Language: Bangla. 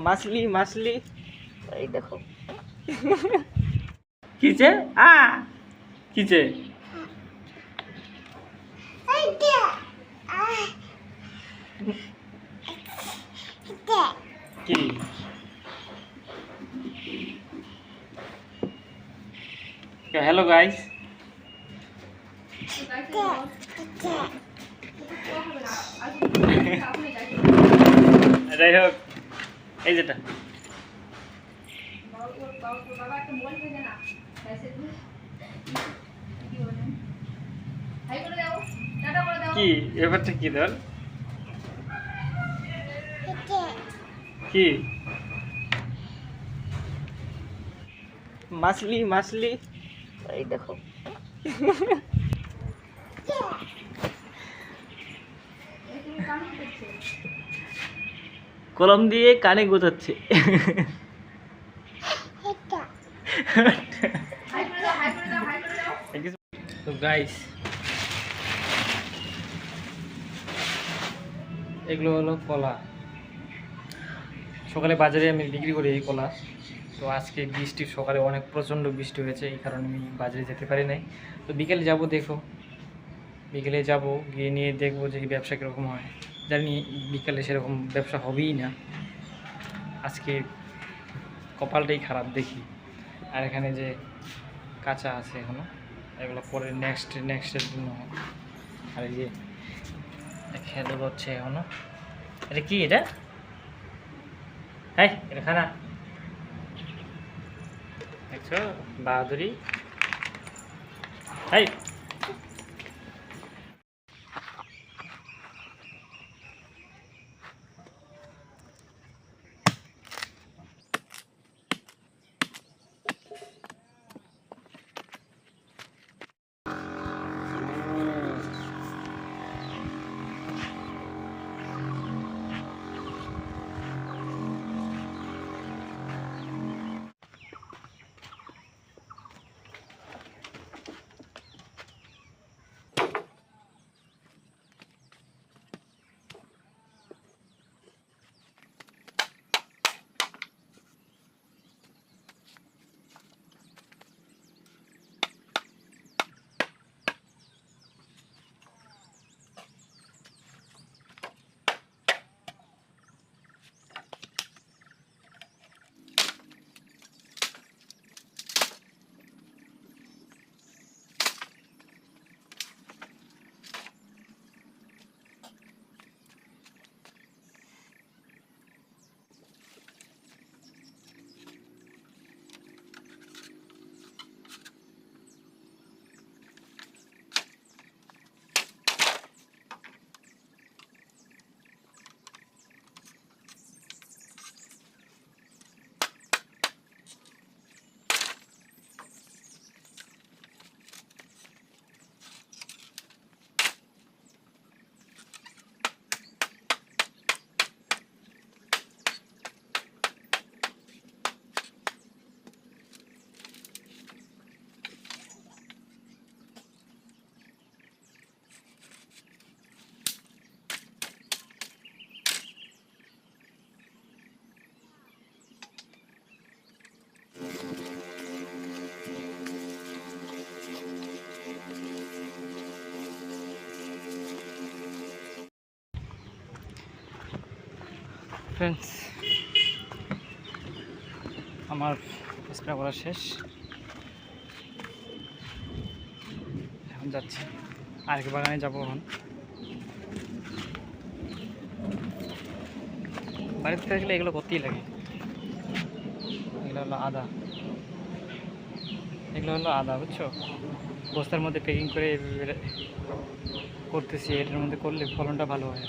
মাছলি মাছলি এই দেখো কিছে আ কিছে কি হ্যালো গাইস যাই হোক এই যেটা কি ব্যাপারটা কি ধর কি মাছলি মাছলি এই দেখো কলম দিয়ে কানে গোছাচ্ছে তো গাইস এগুলো হলো কলা সকালে বাজারে আমি বিক্রি করি এই কলা তো আজকে বৃষ্টি সকালে অনেক প্রচণ্ড বৃষ্টি হয়েছে এই কারণে আমি বাজারে যেতে পারি নাই তো বিকেলে যাব দেখো বিকেলে যাব গিয়ে নিয়ে দেখবো যে ব্যবসা কীরকম হয় জানি বিকেলে সেরকম ব্যবসা হবেই না আজকে কপালটাই খারাপ দেখি আর এখানে যে কাঁচা আছে এখনো এগুলো পরে নেক্সটের জন্য আর এই যে খেতে হচ্ছে এখনো এটা কি এটা হ্যাঁ এটা খানা দেখছো বাহাদুরি হাই ফ্রেন্ডস আমার স্প্রে করা শেষ এখন যাচ্ছি আরেক বাগানে যাবো এখন বাড়িতে থাকলে এগুলো করতেই লাগে এগুলো হলো আদা বুঝছো বস্তার মধ্যে প্যাকিং করে করতেছি এটার মধ্যে করলে ফলনটা ভালো হয়